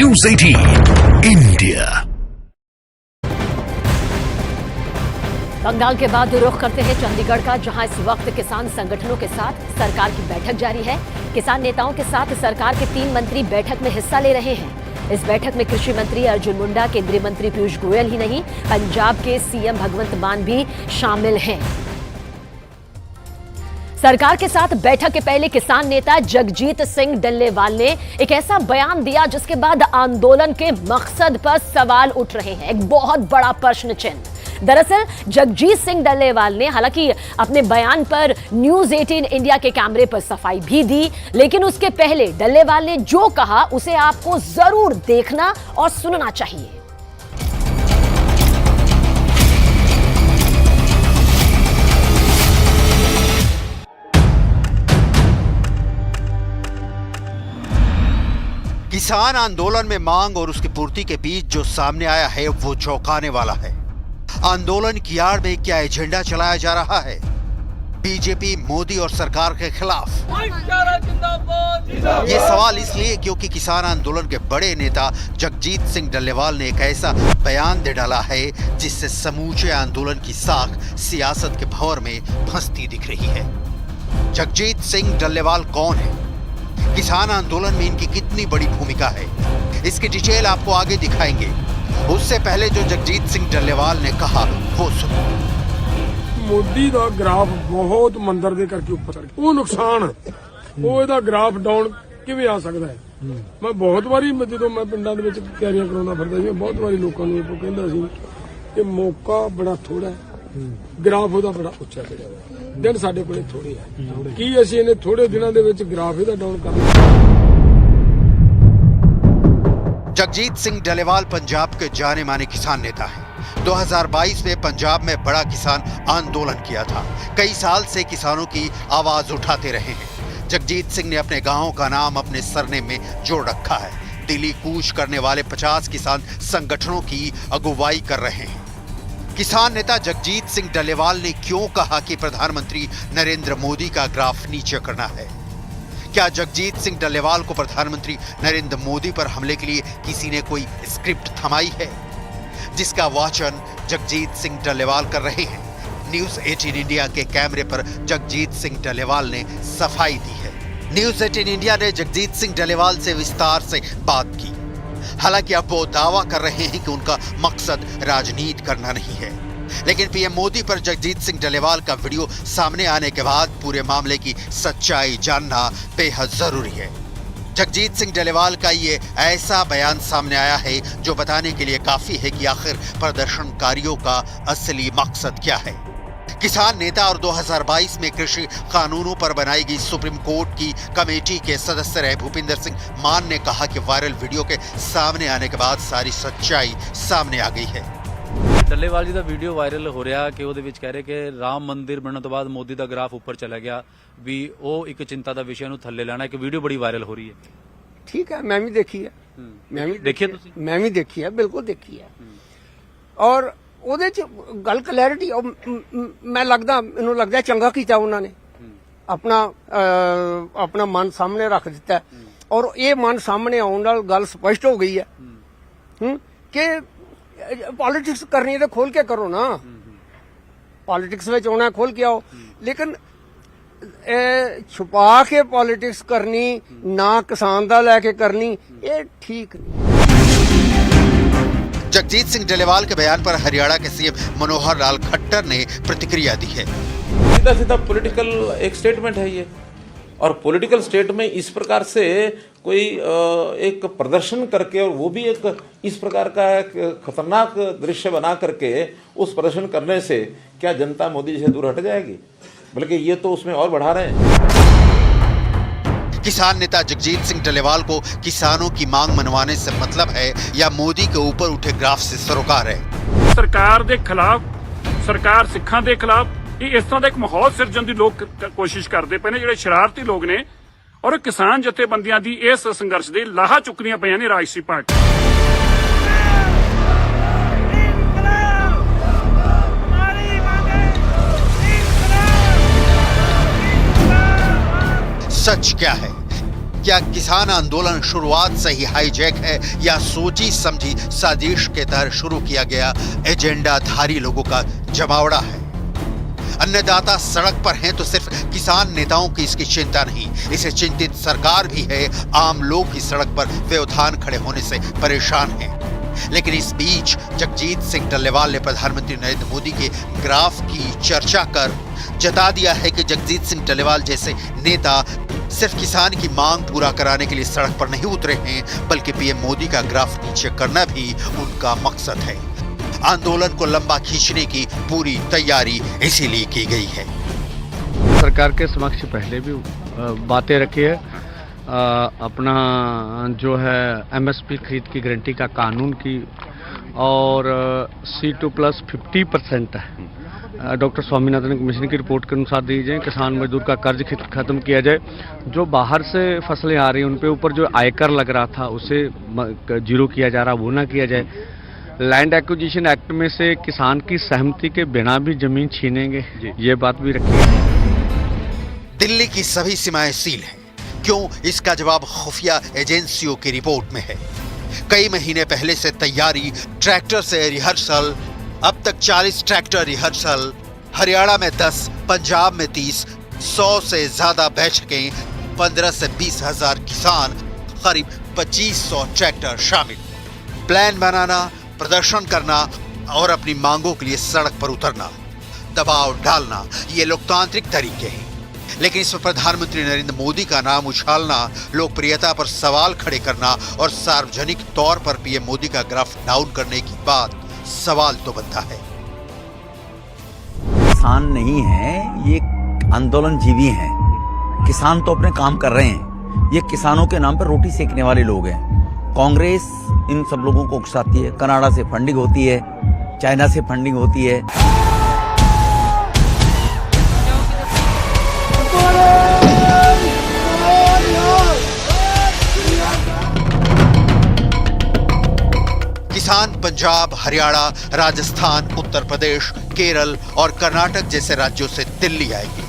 News 18 India. Bengal के बाद रुख करते हैं चंडीगढ़ का, जहां इस वक्त किसान संगठनों के साथ सरकार की बैठक जारी है। किसान नेताओं के साथ सरकार के 3 मंत्री बैठक में हिस्सा ले रहे हैं। इस बैठक में कृषि मंत्री अर्जुन मुंडा, केंद्रीय मंत्री पीयूष गोयल ही नहीं, पंजाब के सीएम भगवंत मान भी शामिल हैं। सरकार के साथ बैठक के पहले किसान नेता जगजीत सिंह डल्लेवाल ने एक ऐसा बयान दिया जिसके बाद आंदोलन के मकसद पर सवाल उठ रहे हैं, एक बहुत बड़ा प्रश्न चिन्ह। दरअसल जगजीत सिंह डल्लेवाल ने हालांकि अपने बयान पर न्यूज़ 18 इंडिया के कैमरे पर सफाई भी दी, लेकिन उसके पहले डल्लेवाल ने जो कहा उसे आपको जरूर देखना और सुनना चाहिए। किसान आंदोलन में मांग और उसकी पूर्ति के बीच जो सामने आया है वो चौंकाने वाला है। आंदोलन की आड़ में क्या एजेंडा चलाया जा रहा है? बीजेपी मोदी और सरकार के खिलाफ। ये सवाल इसलिए क्योंकि किसान आंदोलन के बड़े नेता जगजीत सिंह डल्लेवाल ने एक ऐसा बयान दे डाला है जिससे समूचे आंदोलन की साख सियासत के भंवर में फंसती दिख रही है। जगजीत सिंह डल्लेवाल कौन है? किसान आंदोलन में इनकी कितनी बड़ी भूमिका है, इसकी डिटेल आपको आगे दिखाएंगे। उससे पहले जो जगजीत सिंह डल्लेवाल ने कहा वो सुनो। मोदी ਦਾ ਗ੍ਰਾਫ ਬਹੁਤ ਮੰਦਰ ਦੇ ਕਰਕੇ ਉੱਪਰ ਚੜ੍ਹ ਗਿਆ। ਉਹ ਨੁਕਸਾਨ ਉਹ ਇਹਦਾ ਗ੍ਰਾਫ ਡਾਊਨ ਕਿਵੇਂ ਆ ਸਕਦਾ ਹੈ? ਮੈਂ ਬਹੁਤ ਵਾਰੀ ਜਦੋਂ ਮੈਂ ਪਿੰਡਾਂ ਦੇ ਵਿੱਚ ਤਿਆਰੀਆਂ ਕਰਾਉਂਦਾ ਫਿਰਦਾ ਸੀ, ਬਹੁਤ ਵਾਰੀ ਲੋਕਾਂ ਨੂੰ ਇਹ ਕਹਿੰਦਾ ਸੀ ਕਿ ਮੌਕਾ ਬੜਾ ਥੋੜਾ ਹੈ, ਗ੍ਰਾਫ ਉਹਦਾ ਬੜਾ ਉੱਚਾ ਚੜਿਆ ਹੋਇਆ, ਦਿਨ ਸਾਡੇ ਕੋਲੇ ਥੋੜੇ ਆ। ਕੀ ਅਸੀਂ ਇਹਨੇ ਥੋੜੇ ਦਿਨਾਂ ਦੇ ਵਿੱਚ ਗ੍ਰਾਫ ਇਹਦਾ ਡਾਊਨ ਕਰ ਲਿਆ? जगजीत सिंह डल्लेवाल पंजाब के जाने माने किसान नेता हैं। 2022 में पंजाब में बड़ा किसान आंदोलन किया था। कई साल से किसानों की आवाज उठाते रहे हैं। जगजीत सिंह ने अपने गांव का नाम अपने सरनेम में जोड़ रखा है। दिल्ली कूच करने वाले 50 किसान संगठनों की अगुवाई कर रहे हैं। किसान नेता जगजीत सिंह डल्लेवाल ने क्यों कहा कि प्रधानमंत्री नरेंद्र मोदी का ग्राफ नीचे करना है? क्या जगजीत सिंह डल्लेवाल को प्रधानमंत्री नरेंद्र मोदी पर हमले के लिए किसी ने कोई स्क्रिप्ट थमाई है, जिसका वाचन जगजीत सिंह डल्लेवाल कर रहे हैं? न्यूज़ 18 इंडिया के कैमरे पर जगजीत सिंह डल्लेवाल ने सफाई दी है। न्यूज़ 18 इंडिया ने जगजीत सिंह डल्लेवाल से विस्तार से बात की। हालांकि अब वो दावा कर रहे हैं कि उनका मकसद राजनीति करना नहीं है, लेकिन पीएम मोदी पर जगजीत सिंह डल्लेवाल का वीडियो सामने आने के बाद पूरे मामले की सच्चाई जानना बेहद जरूरी है। जगजीत सिंह डल्लेवाल का ये ऐसा बयान सामने आया है जो बताने के लिए काफी है कि आखिर प्रदर्शनकारियों का असली मकसद क्या है। किसान नेता और 2022 में कृषि कानूनों पर बनाई गई सुप्रीम कोर्ट की कमेटी के सदस्य रहे भूपिंदर सिंह मान ने कहा कि वायरल वीडियो के सामने आने के बाद सारी सच्चाई सामने आ गई है। ਡੱਲੇਵਾਲ ਜੀ ਦਾ ਵੀਡੀਓ ਵਾਇਰਲ ਹੋ ਰਿਹਾ ਕਿ ਉਹਦੇ ਵਿੱਚ ਕਹਿ ਰਹੇ ਕਿ ਰਾਮ ਮੰਦਿਰ ਬਣਨ ਤੋਂ ਬਾਅਦ ਮੋਦੀ ਦਾ ਗ੍ਰਾਫ ਉੱਪਰ ਚਲਾ ਗਿਆ, ਵੀ ਉਹ ਇੱਕ ਚਿੰਤਾ ਦਾ ਵਿਸ਼ਾ ਨੂੰ ਥੱਲੇ ਲੈਣਾ, ਇੱਕ ਵੀਡੀਓ ਬੜੀ ਵਾਇਰਲ ਹੋ ਰਹੀ ਹੈ। ठीक है, मैं भी देखी है, मैं भी देखी है तुसी? मैं भी देखी है, बिल्कुल देखी है। और ਉਹਦੇ ਚ ਗੱਲ ਕਲੈਰਿਟੀ ਮੈਂ ਮੈਨੂੰ ਲੱਗਦਾ ਚੰਗਾ ਕੀਤਾ ਉਹਨਾਂ ਨੇ, ਆਪਣਾ ਮਨ ਸਾਹਮਣੇ ਰੱਖ ਦਿੱਤਾ ਔਰ ਇਹ ਮਨ ਸਾਹਮਣੇ ਆਉਣ ਨਾਲ ਗੱਲ ਸਪਸ਼ਟ ਹੋ ਗਈ ਹੈ ਕਿ पॉलिटिक्स करनी है तो खोल के करो ना, पॉलिटिक्स में आना खोल के आओ, लेकिन छुपा के पॉलिटिक्स करनी ना किसान दा लैके करनी ये ठीक नहीं। जगजीत सिंह डल्लेवाल के बयान पर हरियाणा के सीएम मनोहर लाल खट्टर ने प्रतिक्रिया दी है। सीधा सीधा पॉलिटिकल एक स्टेटमेंट है ये, और पॉलिटिकल स्टेट में इस प्रकार से कोई एक प्रदर्शन करके, और वो भी एक इस प्रकार का एक खतरनाक दृश्य बना करके उस प्रदर्शन करने से क्या जनता मोदी से दूर हट जाएगी? बल्कि ये तो उसमें और बढ़ा रहे हैं। किसान नेता जगजीत सिंह डल्लेवाल को किसानों की मांग मनवाने से मतलब है या मोदी के ऊपर उठे ग्राफ से सरोकार है? ਸਰਕਾਰ ਦੇ ਖਿਲਾਫ, ਸਰਕਾਰ ਸਿੱਖਾਂ ਦੇ ਖਿਲਾਫ ਇਹ ਇਸ ਤਰ੍ਹਾਂ ਦਾ ਇੱਕ ਮਾਹੌਲ ਸਿਰਜਣ ਦੀ ਲੋਕ ਕੋਸ਼ਿਸ਼ ਕਰਦੇ ਪਏ ਨੇ, ਜਿਹੜੇ ਸ਼ਰਾਰਤੀ ਲੋਕ ਨੇ, ਔਰ ਕਿਸਾਨ ਜਥੇਬੰਦੀਆਂ ਦੀ ਇਸ ਸੰਘਰਸ਼ ਦੇ ਲਾਹਾ ਚੁੱਕਦੀਆਂ ਪਈਆਂ ਨੇ ਰਾਜਸੀ ਪਾਰਟੀ। सच क्या है? क्या किसान आंदोलन शुरुआत से ही हाईजैक है या सोची समझी साजिश के तहत शुरू किया गया एजेंडाधारी लोगों का जमावड़ा है? अन्नदाता सड़क पर हैं तो सिर्फ किसान नेताओं की इसकी चिंता नहीं, इसे चिंतित सरकार भी है। आम लोग भी सड़क पर व्यवधान खड़े होने से परेशान हैं। लेकिन इस बीच जगजीत सिंह डल्लेवाल ने प्रधानमंत्री नरेंद्र मोदी के ग्राफ की चर्चा कर जता दिया है कि जगजीत सिंह डल्लेवाल जैसे नेता सिर्फ किसान की मांग पूरा कराने के लिए सड़क पर नहीं उतरे हैं, बल्कि पीएम मोदी का ग्राफ नीचे करना भी उनका मकसद है। आंदोलन को लंबा खींचने की पूरी तैयारी इसीलिए की गई है। सरकार के समक्ष पहले भी बातें रखी है। अपना जो है एमएसपी खरीद की गारंटी का कानून की, और C2+ 50% है। डॉक्टर स्वामीनाथन कमीशन की रिपोर्ट के अनुसार दी जाए। किसान मजदूर का कर्ज खत्म किया जाए। जो बाहर से फसलें आ रही हैं उन पे ऊपर जो आयकर लग रहा था उसे जीरो किया जा रहा, वो ना किया जाए। लैंड एक्विजिशन एक्ट में से किसान की सहमति के बिना भी जमीन छीनेंगे, ये बात भी रखी है। दिल्ली की सभी सीमाएं सील हैं। क्यों? इसका जवाब खुफिया एजेंसियों की रिपोर्ट में है। कई महीने पहले से तैयारी, ट्रैक्टर से रिहर्सल, अब तक 40 ट्रैक्टर रिहर्सल, हरियाणा में 10, पंजाब में 30, 100 से ज्यादा बैठकें, 15 से 20 हजार किसान, करीब 2500 ट्रैक्टर शामिल। प्लान बनाना, प्रदर्शन करना और अपनी मांगों के लिए सड़क पर उतरना, दबाव डालना, ये लोकतांत्रिक तरीके हैं। लेकिन इसमें प्रधानमंत्री नरेंद्र मोदी का नाम उछालना, लोकप्रियता पर सवाल खड़े करना और सार्वजनिक तौर पर पीएम मोदी का ग्राफ डाउन करने की बात सवाल तो बनता है। किसान नहीं है, ये आंदोलन जीवी हैं। किसान तो अपने काम कर रहे हैं, ये किसानों के नाम पर रोटी सेकने वाले लोग हैं। कांग्रेस इन सब लोगों को उकसाती है। कनाडा से फंडिंग होती है, चाइना से फंडिंग होती है। किसान पंजाब, हरियाणा, राजस्थान, उत्तर प्रदेश, केरल और कर्नाटक जैसे राज्यों से दिल्ली आएंगे।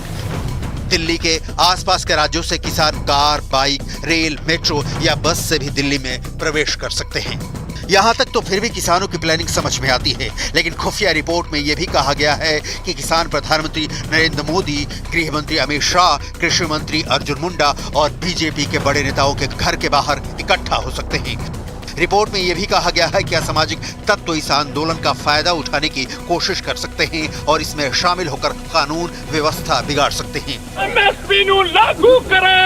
दिल्ली के आसपास के राज्यों से किसान कार, बाइक, रेल, मेट्रो या बस से भी दिल्ली में प्रवेश कर सकते हैं। यहां तक तो फिर भी किसानों की प्लानिंग समझ में आती है। लेकिन खुफिया रिपोर्ट में यह भी कहा गया है कि किसान प्रधानमंत्री नरेंद्र मोदी, गृह मंत्री अमित शाह, कृषि मंत्री अर्जुन मुंडा और बीजेपी के बड़े नेताओं के घर के बाहर इकट्ठा हो सकते हैं। रिपोर्ट में यह भी कहा गया है कि असामाजिक तत्व इस आंदोलन का फायदा उठाने की कोशिश कर सकते हैं और इसमें शामिल होकर कानून व्यवस्था बिगाड़ सकते हैं। एमएसपी लागू करें।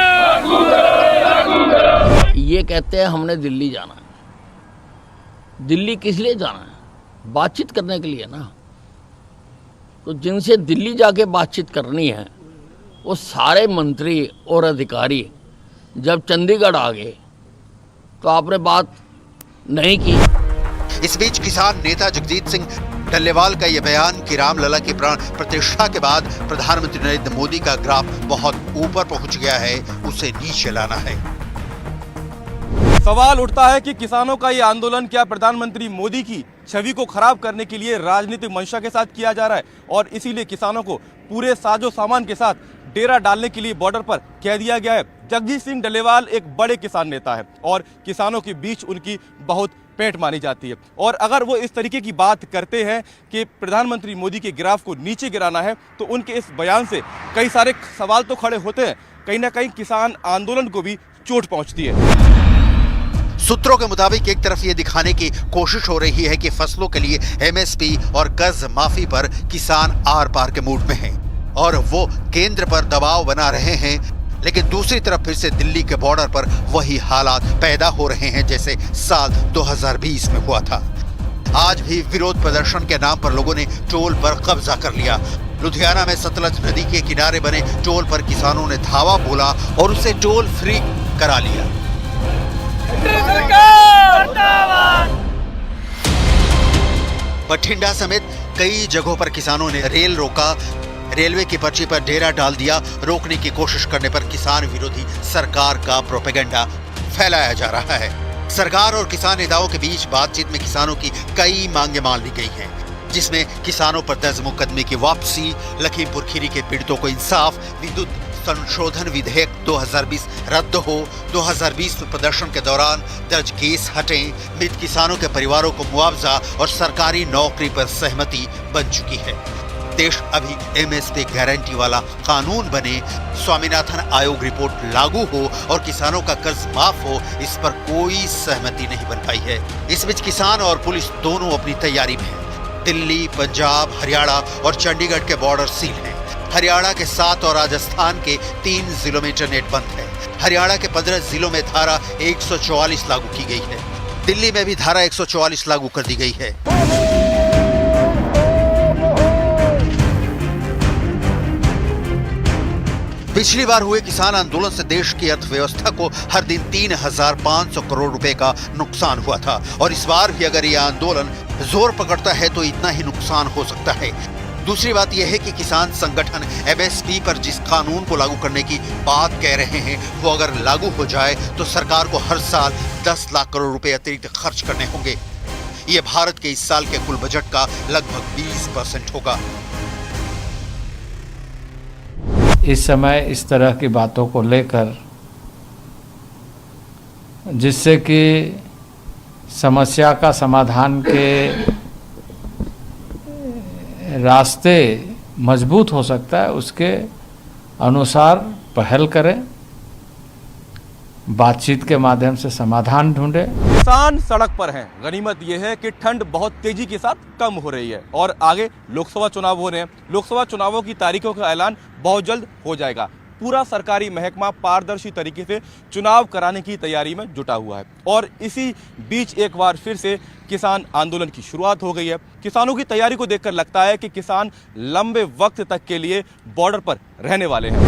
ये कहते हैं हमने दिल्ली जाना है। दिल्ली किस लिए जाना है? बातचीत करने के लिए ना। तो जिनसे दिल्ली जाके बातचीत करनी है वो सारे मंत्री और अधिकारी जब चंडीगढ़ आ गए तो आपने बात नहीं की। इस बीच किसान नेता जगजीत सिंह डल्लेवाल का यह बयान कि रामलला की प्राण प्रतिष्ठा के बाद प्रधानमंत्री नरेंद्र मोदी का ग्राफ बहुत ऊपर पहुंच गया है, उसे नीचे लाना है। सवाल उठता है कि किसानों का ये आंदोलन क्या प्रधानमंत्री मोदी की छवि को खराब करने के लिए राजनीतिक मंशा के साथ किया जा रहा है, और इसीलिए किसानों को पूरे साजो सामान के साथ डेरा डालने के लिए बॉर्डर पर कह दिया गया है। जगजीत सिंह डल्लेवाल एक बड़े किसान नेता है और किसानों के बीच उनकी बहुत पेट मानी जाती है, और अगर वो इस तरीके की बात करते हैं कि प्रधानमंत्री मोदी के ग्राफ को नीचे गिराना है तो उनके इस बयान से कई सारे सवाल तो खड़े होते हैं। कहीं ना कहीं किसान आंदोलन को भी चोट पहुंचती है। सूत्रों के मुताबिक एक तरफ ये दिखाने की कोशिश हो रही है कि फसलों के लिए एमएसपी और कर्ज माफी पर किसान आर पार के मूड में हैं और वो केंद्र पर दबाव बना रहे हैं, लेकिन दूसरी तरफ फिर से दिल्ली के बॉर्डर पर वही हालात पैदा हो रहे हैं जैसे साल 2020 में हुआ था। आज भी विरोध प्रदर्शन के नाम पर लोगों ने टोल पर कब्जा कर लिया। लुधियाना में सतलज नदी के किनारे बने टोल पर किसानों ने धावा बोला और उसे टोल फ्री करा लिया। बठिंडा समेत कई जगहों पर किसानों ने रेल रोका, रेलवे की पर्ची पर डेरा डाल दिया। रोकने की कोशिश करने पर किसान विरोधी सरकार का प्रोपेगेंडा फैलाया जा रहा है। सरकार और किसान नेताओं के बीच बातचीत में किसानों की कई मांगे मान ली गई हैं, जिसमें किसानों पर दर्ज मुकदमे की वापसी, लखीमपुर खीरी के पीड़ितों को इंसाफ, विद्युत संशोधन विधेयक 2020 रद्द हो, 2020 में प्रदर्शन के दौरान दर्ज केस हटें, मृत किसानों के परिवारों को मुआवजा और सरकारी नौकरी पर सहमति बन चुकी है। देश अभी एमएसपी गारंटी वाला कानून बने, स्वामीनाथन आयोग रिपोर्ट लागू हो और किसानों का कर्ज माफ हो, इस पर कोई सहमति नहीं बन पाई है। इस बीच किसान और पुलिस दोनों अपनी तैयारी में है। दिल्ली, पंजाब, हरियाणा और चंडीगढ़ के बॉर्डर सील हैं। हरियाणा के 7 और राजस्थान के 3 जिलों में इंटरनेट बंद है। हरियाणा के 15 जिलों में धारा 144 लागू की गई है। दिल्ली में भी धारा 144 लागू कर दी गई है। पिछली बार हुए किसान आंदोलन से देश की अर्थव्यवस्था को हर दिन 3,500 करोड़ रुपए का नुकसान हुआ था और इस बार भी अगर यह आंदोलन जोर पकड़ता है तो इतना ही नुकसान हो सकता है। दूसरी बात यह है कि किसान संगठन एमएसपी पर जिस कानून को लागू करने की बात कह रहे हैं वो अगर लागू हो जाए तो सरकार को हर साल 10 लाख करोड़ रुपए अतिरिक्त खर्च करने होंगे। ये भारत के इस साल के कुल बजट का लगभग 20% होगा। इस समय इस तरह की बातों को लेकर जिससे कि समस्या का समाधान के रास्ते मजबूत हो सकता है, उसके अनुसार पहल करें, बातचीत के माध्यम से समाधान ढूंढें। किसान सड़क पर हैं। गनीमत यह है कि ठंड बहुत तेजी के साथ कम हो रही है और आगे लोकसभा चुनाव हो रहे हैं। लोकसभा चुनावों की तारीखों का ऐलान बहुत जल्द हो जाएगा। पूरा सरकारी महकमा पारदर्शी तरीके से चुनाव कराने की तैयारी में जुटा हुआ है और इसी बीच एक बार फिर से किसान आंदोलन की शुरुआत हो गई है। किसानों की तैयारी को देखकर लगता है कि किसान लंबे वक्त तक के लिए बॉर्डर पर रहने वाले हैं।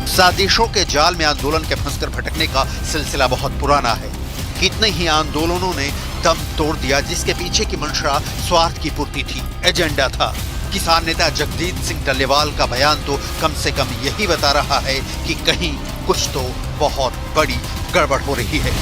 साजिशों के जाल में आंदोलन के फंसकर भटकने का सिलसिला बहुत पुराना है। कितने ही आंदोलनों ने दम तोड़ दिया जिसके पीछे की मंशा स्वार्थ की पूर्ति थी, एजेंडा था। किसान नेता जगजीत सिंह डल्लेवाल का बयान तो कम से कम यही बता रहा है कि कहीं कुछ तो बहुत बड़ी गड़बड़ हो रही है।